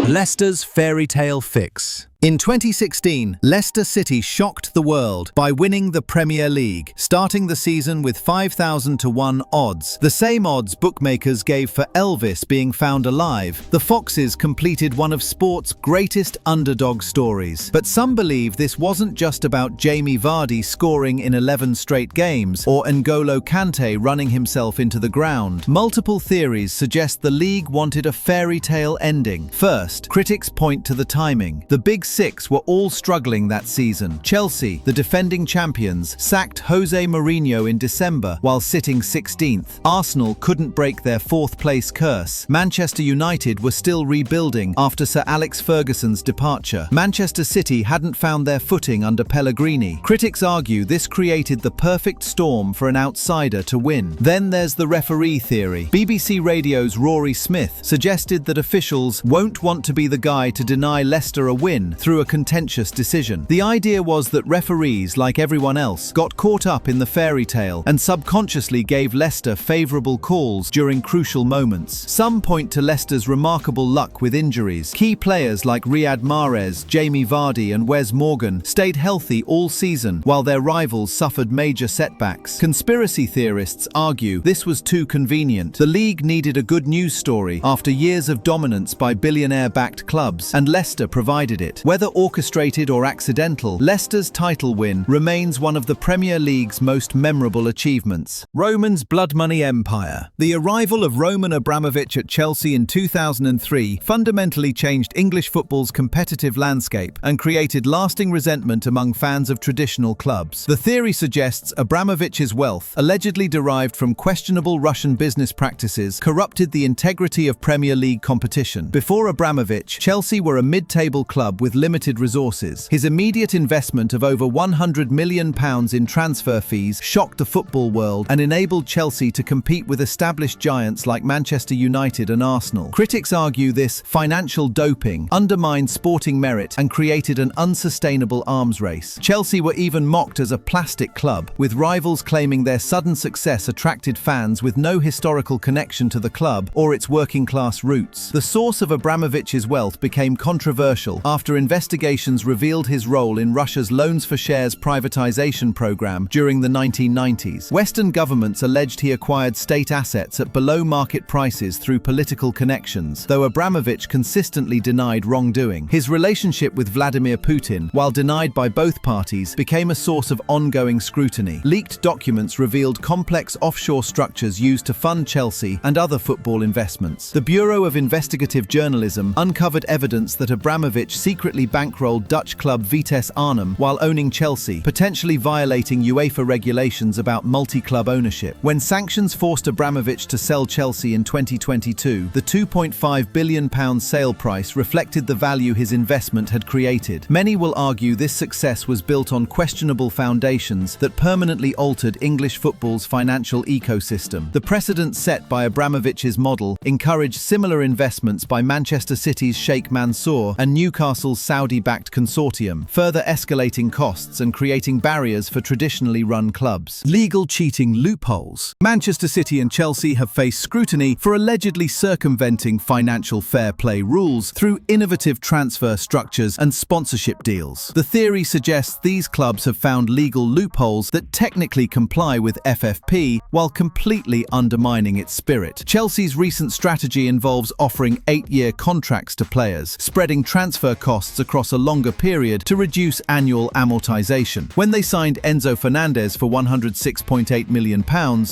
Leicester's fairy tale fix. In 2016, Leicester City shocked the world by winning the Premier League, starting the season with 5,000 to 1 odds. The same odds bookmakers gave for Elvis being found alive. The Foxes completed one of sport's greatest underdog stories. But some believe this wasn't just about Jamie Vardy scoring in 11 straight games or N'Golo Kante running himself into the ground. Multiple theories suggest the league wanted a fairy tale ending. First, critics point to the timing. The Big Six were all struggling that season. Chelsea, the defending champions, sacked Jose Mourinho in December while sitting 16th. Arsenal couldn't break their 4th place curse. Manchester United were still rebuilding after Sir Alex Ferguson's departure. Manchester City hadn't found their footing under Pellegrini. Critics argue this created the perfect storm for an outsider to win. Then there's the referee theory. BBC Radio's Rory Smith suggested that officials won't want to be the guy to deny Leicester a win through a contentious decision. The idea was that referees, like everyone else, got caught up in the fairy tale and subconsciously gave Leicester favourable calls during crucial moments. Some point to Leicester's remarkable luck with injuries. Key players like Riyad Mahrez, Jamie Vardy and Wes Morgan stayed healthy all season, while their rivals suffered major setbacks. Conspiracy theorists argue this was too convenient. The league needed a good news story after years of dominance by billionaire-backed clubs, and Leicester provided it. Whether orchestrated or accidental, Leicester's title win remains one of the Premier League's most memorable achievements. Roman's blood money empire. The arrival of Roman Abramovich at Chelsea in 2003 fundamentally changed English football's competitive landscape and created lasting resentment among fans of traditional clubs. The theory suggests Abramovich's wealth, allegedly derived from questionable Russian business practices, corrupted the integrity of Premier League competition. Before Abramovich, Chelsea were a mid-table club with limited resources. His immediate investment of over £100 million in transfer fees shocked the football world and enabled Chelsea to compete with established giants like Manchester United and Arsenal. Critics argue this financial doping undermined sporting merit and created an unsustainable arms race. Chelsea were even mocked as a plastic club, with rivals claiming their sudden success attracted fans with no historical connection to the club or its working-class roots. The source of Abramovich's wealth became controversial after investigations revealed his role in Russia's loans for shares privatization program during the 1990s. Western governments alleged he acquired state assets at below-market prices through political connections, though Abramovich consistently denied wrongdoing. His relationship with Vladimir Putin, while denied by both parties, became a source of ongoing scrutiny. Leaked documents revealed complex offshore structures used to fund Chelsea and other football investments. The Bureau of Investigative Journalism uncovered evidence that Abramovich secretly bankrolled Dutch club Vitesse Arnhem while owning Chelsea, potentially violating UEFA regulations about multi-club ownership. When sanctions forced Abramovich to sell Chelsea in 2022, the £2.5 billion sale price reflected the value his investment had created. Many will argue this success was built on questionable foundations that permanently altered English football's financial ecosystem. The precedent set by Abramovich's model encouraged similar investments by Manchester City's Sheikh Mansour and Newcastle's Saudi-backed consortium, further escalating costs and creating barriers for traditionally run clubs. Legal cheating loopholes. Manchester City and Chelsea have faced scrutiny for allegedly circumventing financial fair play rules through innovative transfer structures and sponsorship deals. The theory suggests these clubs have found legal loopholes that technically comply with FFP while completely undermining its spirit. Chelsea's recent strategy involves offering 8-year contracts to players, spreading transfer costs across a longer period to reduce annual amortization. When they signed Enzo Fernandez for £106.8 million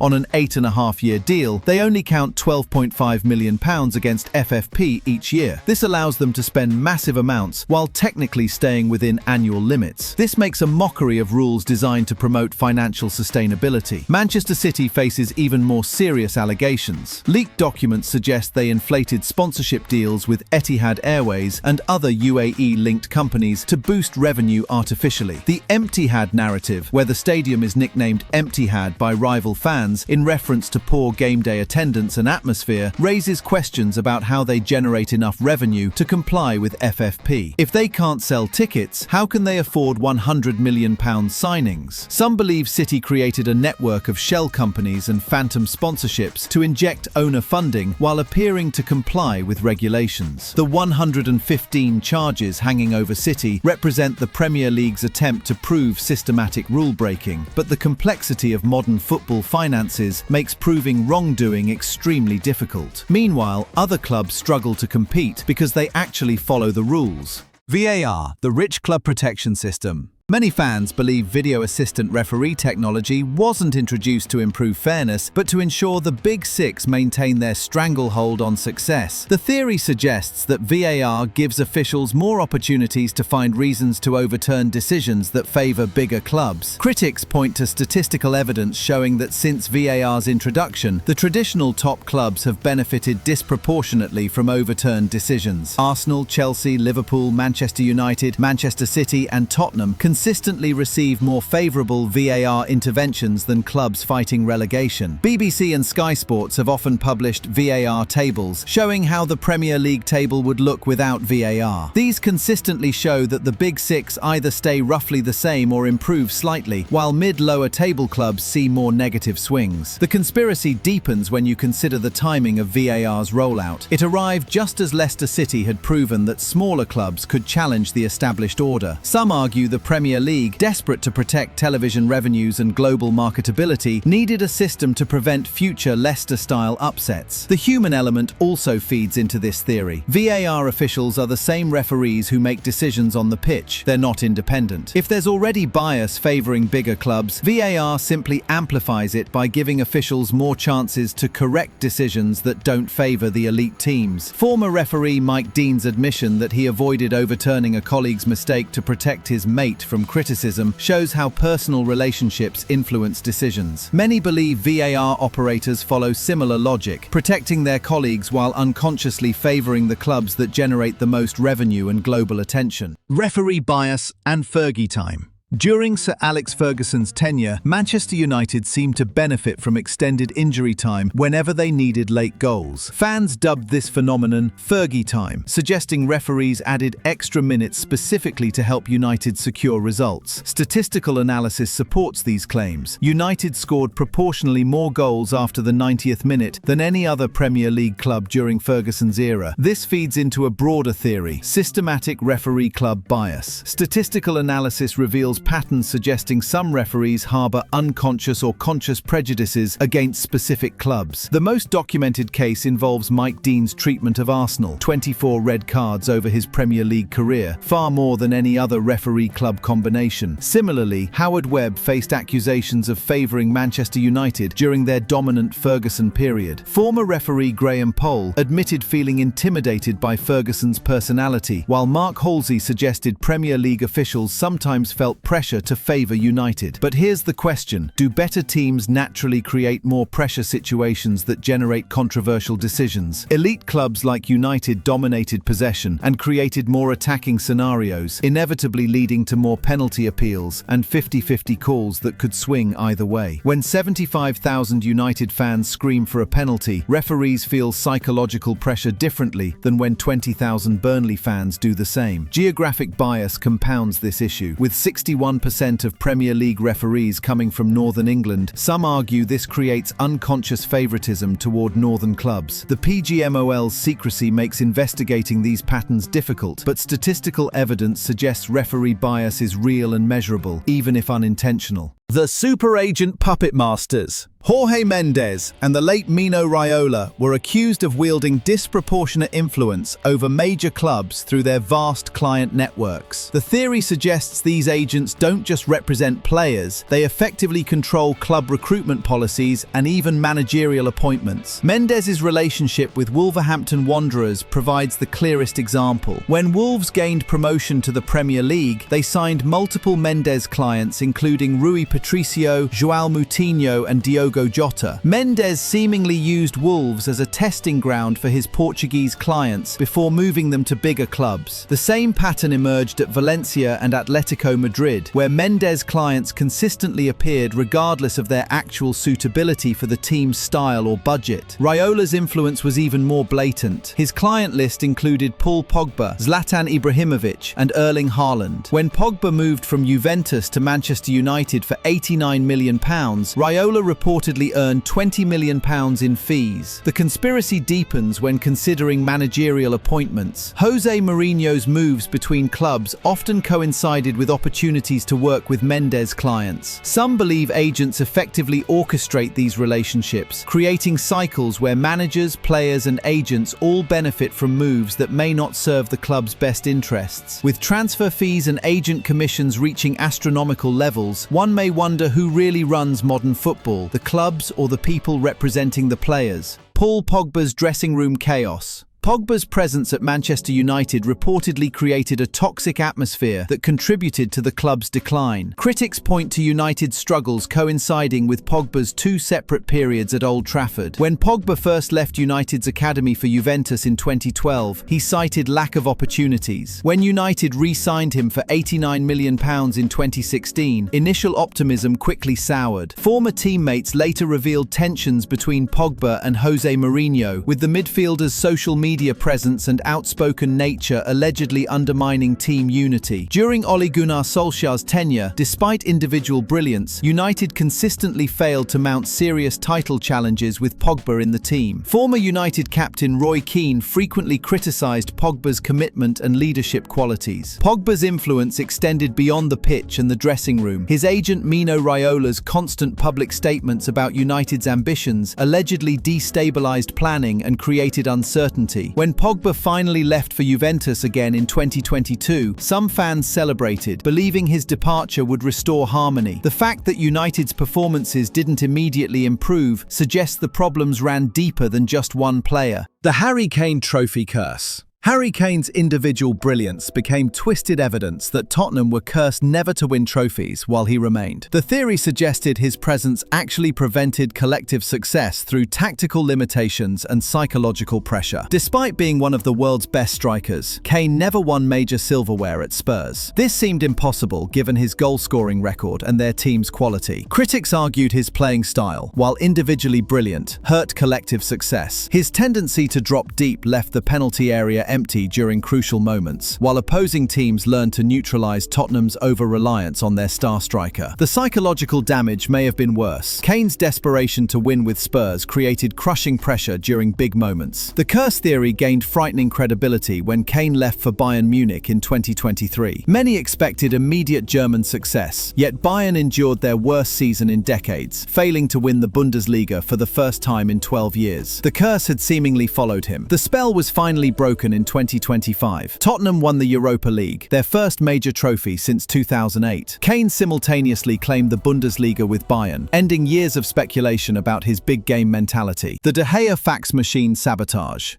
on an 8.5-year deal, they only count £12.5 million against FFP each year. This allows them to spend massive amounts while technically staying within annual limits. This makes a mockery of rules designed to promote financial sustainability. Manchester City faces even more serious allegations. Leaked documents suggest they inflated sponsorship deals with Etihad Airways and other UAE FFP-linked companies to boost revenue artificially. The Empty-Had narrative, where the stadium is nicknamed Empty-Had by rival fans in reference to poor game day attendance and atmosphere, raises questions about how they generate enough revenue to comply with FFP. If they can't sell tickets, how can they afford £100 million signings? Some believe City created a network of shell companies and phantom sponsorships to inject owner funding while appearing to comply with regulations. The 115 charges hanging over City represent the Premier League's attempt to prove systematic rule-breaking, but the complexity of modern football finances makes proving wrongdoing extremely difficult. Meanwhile, other clubs struggle to compete because they actually follow the rules. VAR, the Rich Club Protection System. Many fans believe video assistant referee technology wasn't introduced to improve fairness, but to ensure the Big Six maintain their stranglehold on success. The theory suggests that VAR gives officials more opportunities to find reasons to overturn decisions that favor bigger clubs. Critics point to statistical evidence showing that since VAR's introduction, the traditional top clubs have benefited disproportionately from overturned decisions. Arsenal, Chelsea, Liverpool, Manchester United, Manchester City, and Tottenham consistently receive more favourable VAR interventions than clubs fighting relegation. BBC and Sky Sports have often published VAR tables showing how the Premier League table would look without VAR. These consistently show that the Big Six either stay roughly the same or improve slightly, while mid-lower table clubs see more negative swings. The conspiracy deepens when you consider the timing of VAR's rollout. It arrived just as Leicester City had proven that smaller clubs could challenge the established order. Some argue the Premier League, desperate to protect television revenues and global marketability, needed a system to prevent future Leicester-style upsets. The human element also feeds into this theory. VAR officials are the same referees who make decisions on the pitch. They're not independent. If there's already bias favoring bigger clubs, VAR simply amplifies it by giving officials more chances to correct decisions that don't favor the elite teams. Former referee Mike Dean's admission that he avoided overturning a colleague's mistake to protect his mate from criticism shows how personal relationships influence decisions. Many believe VAR operators follow similar logic, protecting their colleagues while unconsciously favoring the clubs that generate the most revenue and global attention. Referee bias and Fergie time. During Sir Alex Ferguson's tenure, Manchester United seemed to benefit from extended injury time whenever they needed late goals. Fans dubbed this phenomenon Fergie time, suggesting referees added extra minutes specifically to help United secure results. Statistical analysis supports these claims. United scored proportionally more goals after the 90th minute than any other Premier League club during Ferguson's era. This feeds into a broader theory: systematic referee club bias. Statistical analysis reveals patterns suggesting some referees harbour unconscious or conscious prejudices against specific clubs. The most documented case involves Mike Dean's treatment of Arsenal: 24 red cards over his Premier League career, far more than any other referee-club combination. Similarly, Howard Webb faced accusations of favouring Manchester United during their dominant Ferguson period. Former referee Graham Poll admitted feeling intimidated by Ferguson's personality, while Mark Halsey suggested Premier League officials sometimes felt pressure to favour United. But here's the question: do better teams naturally create more pressure situations that generate controversial decisions? Elite clubs like United dominated possession and created more attacking scenarios, inevitably leading to more penalty appeals and 50-50 calls that could swing either way. When 75,000 United fans scream for a penalty, referees feel psychological pressure differently than when 20,000 Burnley fans do the same. Geographic bias compounds this issue. With 61% of Premier League referees coming from Northern England, some argue this creates unconscious favouritism toward northern clubs. The PGMOL's secrecy makes investigating these patterns difficult, but statistical evidence suggests referee bias is real and measurable, even if unintentional. The super agent puppet masters. Jorge Mendes and the late Mino Raiola were accused of wielding disproportionate influence over major clubs through their vast client networks. The theory suggests these agents don't just represent players, they effectively control club recruitment policies and even managerial appointments. Mendes' relationship with Wolverhampton Wanderers provides the clearest example. When Wolves gained promotion to the Premier League, they signed multiple Mendes clients including Rui Patricio, João Moutinho and Diogo Diogo Jota. Mendes seemingly used Wolves as a testing ground for his Portuguese clients before moving them to bigger clubs. The same pattern emerged at Valencia and Atletico Madrid, where Mendes' clients consistently appeared regardless of their actual suitability for the team's style or budget. Raiola's influence was even more blatant. His client list included Paul Pogba, Zlatan Ibrahimovic, and Erling Haaland. When Pogba moved from Juventus to Manchester United for £89 million, Raiola reportedly earned £20 million in fees. The conspiracy deepens when considering managerial appointments. Jose Mourinho's moves between clubs often coincided with opportunities to work with Mendes' clients. Some believe agents effectively orchestrate these relationships, creating cycles where managers, players, and agents all benefit from moves that may not serve the club's best interests. With transfer fees and agent commissions reaching astronomical levels, one may wonder who really runs modern football, the clubs or the people representing the players. Paul Pogba's dressing room chaos. Pogba's presence at Manchester United reportedly created a toxic atmosphere that contributed to the club's decline. Critics point to United's struggles coinciding with Pogba's two separate periods at Old Trafford. When Pogba first left United's academy for Juventus in 2012, he cited lack of opportunities. When United re-signed him for £89 million in 2016, initial optimism quickly soured. Former teammates later revealed tensions between Pogba and Jose Mourinho, with the midfielder's social media presence and outspoken nature allegedly undermining team unity. During Ole Gunnar Solskjaer's tenure, despite individual brilliance, United consistently failed to mount serious title challenges with Pogba in the team. Former United captain Roy Keane frequently criticised Pogba's commitment and leadership qualities. Pogba's influence extended beyond the pitch and the dressing room. His agent Mino Raiola's constant public statements about United's ambitions allegedly destabilised planning and created uncertainty. When Pogba finally left for Juventus again in 2022, some fans celebrated, believing his departure would restore harmony. The fact that United's performances didn't immediately improve suggests the problems ran deeper than just one player. The Harry Kane trophy curse. Harry Kane's individual brilliance became twisted evidence that Tottenham were cursed never to win trophies while he remained. The theory suggested his presence actually prevented collective success through tactical limitations and psychological pressure. Despite being one of the world's best strikers, Kane never won major silverware at Spurs. This seemed impossible given his goal-scoring record and their team's quality. Critics argued his playing style, while individually brilliant, hurt collective success. His tendency to drop deep left the penalty area empty during crucial moments, while opposing teams learned to neutralize Tottenham's over-reliance on their star striker. The psychological damage may have been worse. Kane's desperation to win with Spurs created crushing pressure during big moments. The curse theory gained frightening credibility when Kane left for Bayern Munich in 2023. Many expected immediate German success, yet Bayern endured their worst season in decades, failing to win the Bundesliga for the first time in 12 years. The curse had seemingly followed him. The spell was finally broken in 2025. Tottenham won the Europa League, their first major trophy since 2008. Kane simultaneously claimed the Bundesliga with Bayern, ending years of speculation about his big game mentality. The De Gea fax machine sabotage.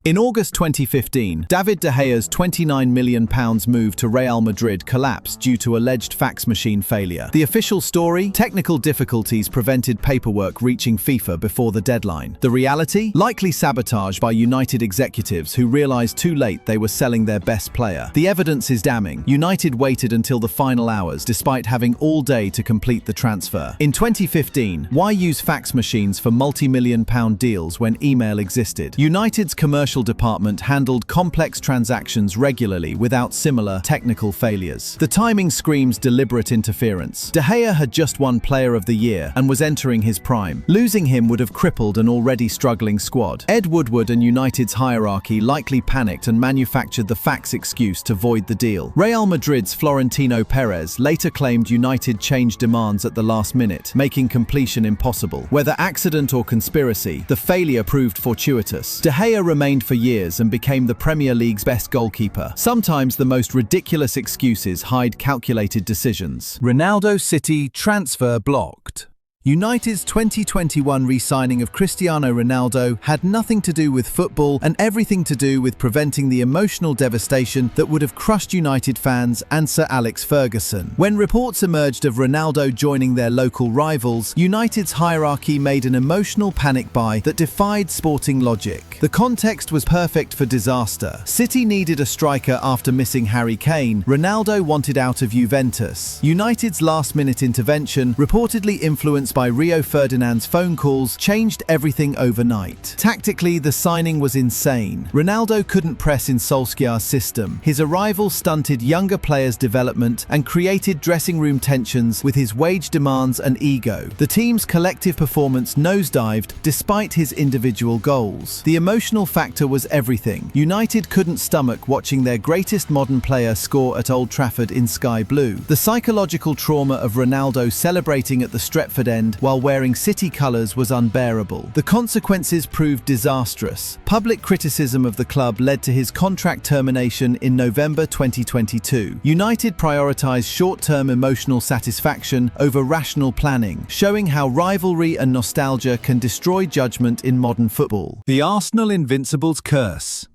In August 2015, David De Gea's £29 million move to Real Madrid collapsed due to alleged fax machine failure. The official story? Technical difficulties prevented paperwork reaching FIFA before the deadline. The reality? Likely sabotage by United executives who realised too late they were selling their best player. The evidence is damning. United waited until the final hours despite having all day to complete the transfer. In 2015, why use fax machines for multi-million-pound deals when email existed? United's commercial department handled complex transactions regularly without similar technical failures. The timing screams deliberate interference. De Gea had just won Player of the Year and was entering his prime. Losing him would have crippled an already struggling squad. Ed Woodward and United's hierarchy likely panicked and manufactured the fax excuse to void the deal. Real Madrid's Florentino Perez later claimed United changed demands at the last minute, making completion impossible. Whether accident or conspiracy, the failure proved fortuitous. De Gea remained for years and became the Premier League's best goalkeeper. Sometimes the most ridiculous excuses hide calculated decisions. Ronaldo City transfer blocked. United's 2021 re-signing of Cristiano Ronaldo had nothing to do with football and everything to do with preventing the emotional devastation that would have crushed United fans and Sir Alex Ferguson. When reports emerged of Ronaldo joining their local rivals, United's hierarchy made an emotional panic buy that defied sporting logic. The context was perfect for disaster. City needed a striker after missing Harry Kane. Ronaldo wanted out of Juventus. United's last-minute intervention, reportedly influenced by Rio Ferdinand's phone calls, changed everything overnight. Tactically, the signing was insane. Ronaldo couldn't press in Solskjaer's system. His arrival stunted younger players' development and created dressing room tensions with his wage demands and ego. The team's collective performance nosedived despite his individual goals. The emotional factor was everything. United couldn't stomach watching their greatest modern player score at Old Trafford in sky blue. The psychological trauma of Ronaldo celebrating at the Stretford end while wearing City colours was unbearable. The consequences proved disastrous. Public criticism of the club led to his contract termination in November 2022. United prioritised short-term emotional satisfaction over rational planning, showing how rivalry and nostalgia can destroy judgment in modern football. The Arsenal Invincibles curse.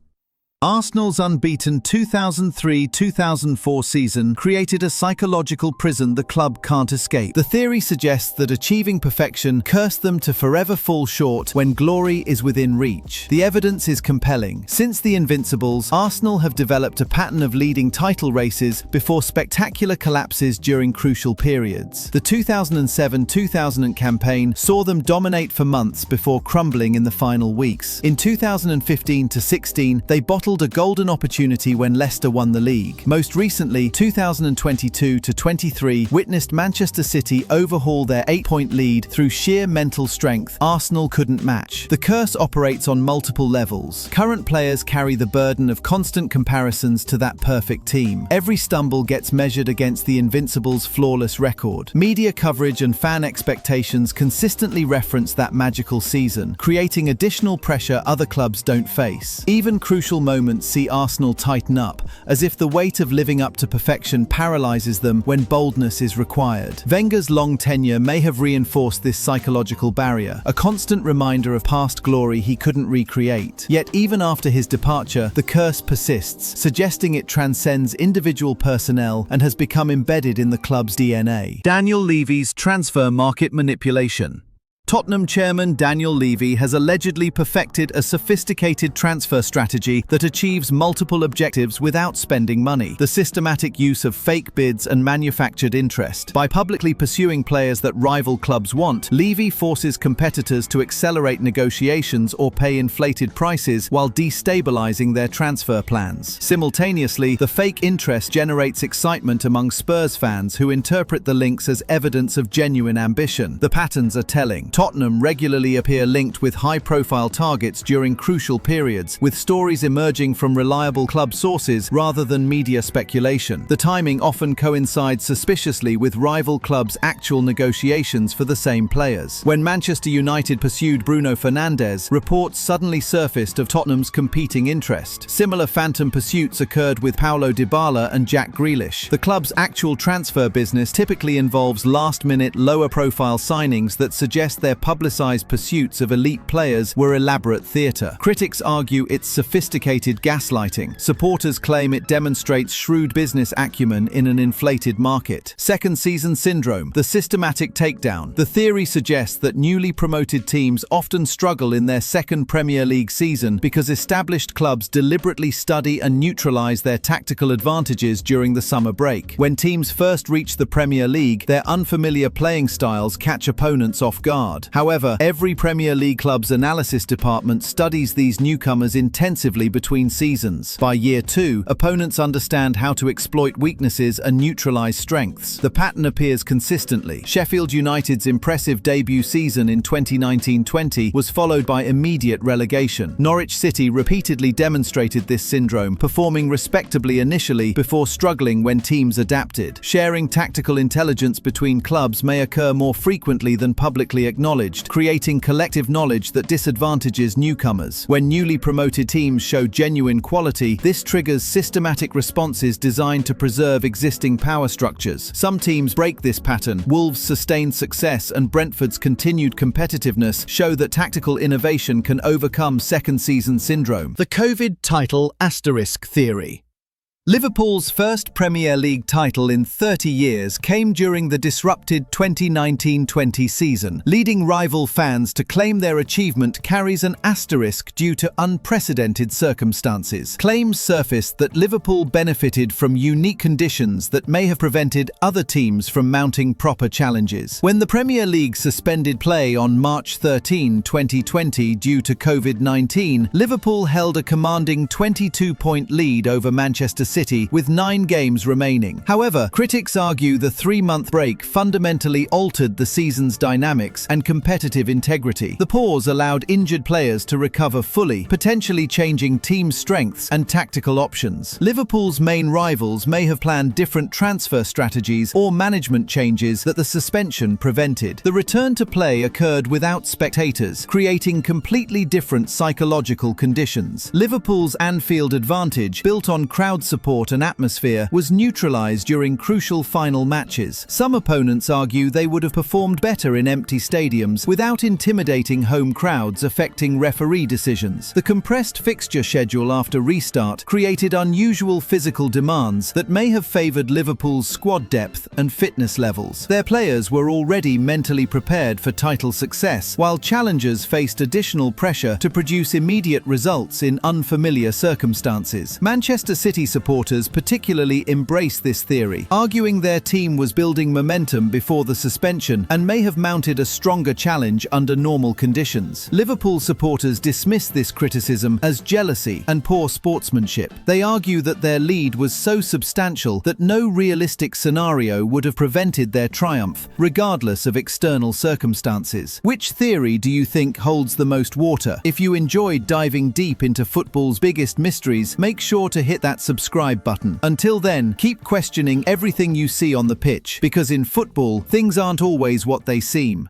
Arsenal's unbeaten 2003-2004 season created a psychological prison the club can't escape. The theory suggests that achieving perfection cursed them to forever fall short when glory is within reach. The evidence is compelling. Since the Invincibles, Arsenal have developed a pattern of leading title races before spectacular collapses during crucial periods. The 2007-2008 campaign saw them dominate for months before crumbling in the final weeks. In 2015-16, they bottled a golden opportunity when Leicester won the league. Most recently, 2022-23 witnessed Manchester City overhaul their 8-point lead through sheer mental strength Arsenal couldn't match. The curse operates on multiple levels. Current players carry the burden of constant comparisons to that perfect team. Every stumble gets measured against the Invincibles' flawless record. Media coverage and fan expectations consistently reference that magical season, creating additional pressure other clubs don't face. Even crucial moments see Arsenal tighten up, as if the weight of living up to perfection paralyzes them when boldness is required. Wenger's long tenure may have reinforced this psychological barrier, a constant reminder of past glory he couldn't recreate. Yet even after his departure, the curse persists, suggesting it transcends individual personnel and has become embedded in the club's DNA. Daniel Levy's transfer market manipulation. Tottenham chairman Daniel Levy has allegedly perfected a sophisticated transfer strategy that achieves multiple objectives without spending money. The systematic use of fake bids and manufactured interest. By publicly pursuing players that rival clubs want, Levy forces competitors to accelerate negotiations or pay inflated prices while destabilizing their transfer plans. Simultaneously, the fake interest generates excitement among Spurs fans who interpret the links as evidence of genuine ambition. The patterns are telling. Tottenham regularly appear linked with high-profile targets during crucial periods, with stories emerging from reliable club sources rather than media speculation. The timing often coincides suspiciously with rival clubs' actual negotiations for the same players. When Manchester United pursued Bruno Fernandes, reports suddenly surfaced of Tottenham's competing interest. Similar phantom pursuits occurred with Paulo Dybala and Jack Grealish. The club's actual transfer business typically involves last-minute, lower-profile signings that suggest their publicized pursuits of elite players were elaborate theatre. Critics argue it's sophisticated gaslighting. Supporters claim it demonstrates shrewd business acumen in an inflated market. Second season syndrome, the systematic takedown. The theory suggests that newly promoted teams often struggle in their second Premier League season because established clubs deliberately study and neutralize their tactical advantages during the summer break. When teams first reach the Premier League, their unfamiliar playing styles catch opponents off guard. However, every Premier League club's analysis department studies these newcomers intensively between seasons. By year 2, opponents understand how to exploit weaknesses and neutralize strengths. The pattern appears consistently. Sheffield United's impressive debut season in 2019-20 was followed by immediate relegation. Norwich City repeatedly demonstrated this syndrome, performing respectably initially before struggling when teams adapted. Sharing tactical intelligence between clubs may occur more frequently than publicly acknowledged. acknowledged, creating collective knowledge that disadvantages newcomers. When newly promoted teams show genuine quality, this triggers systematic responses designed to preserve existing power structures. Some teams break this pattern. Wolves' sustained success and Brentford's continued competitiveness show that tactical innovation can overcome second-season syndrome. The COVID title asterisk theory. Liverpool's first Premier League title in 30 years came during the disrupted 2019-20 season, leading rival fans to claim their achievement carries an asterisk due to unprecedented circumstances. Claims surfaced that Liverpool benefited from unique conditions that may have prevented other teams from mounting proper challenges. When the Premier League suspended play on March 13, 2020 due to COVID-19, Liverpool held a commanding 22-point lead over Manchester City with 9 games remaining. However, critics argue the 3-month break fundamentally altered the season's dynamics and competitive integrity. The pause allowed injured players to recover fully, potentially changing team strengths and tactical options. Liverpool's main rivals may have planned different transfer strategies or management changes that the suspension prevented. The return to play occurred without spectators, creating completely different psychological conditions. Liverpool's Anfield advantage, built on crowd support and atmosphere, was neutralized during crucial final matches. Some opponents argue they would have performed better in empty stadiums without intimidating home crowds affecting referee decisions. The compressed fixture schedule after restart created unusual physical demands that may have favored Liverpool's squad depth and fitness levels. Their players were already mentally prepared for title success, while challengers faced additional pressure to produce immediate results in unfamiliar circumstances. Manchester City supporters particularly embraced this theory, arguing their team was building momentum before the suspension and may have mounted a stronger challenge under normal conditions. Liverpool supporters dismiss this criticism as jealousy and poor sportsmanship. They argue that their lead was so substantial that no realistic scenario would have prevented their triumph, regardless of external circumstances. Which theory do you think holds the most water? If you enjoyed diving deep into football's biggest mysteries, make sure to hit that subscribe button. Until then, keep questioning everything you see on the pitch, because in football, things aren't always what they seem.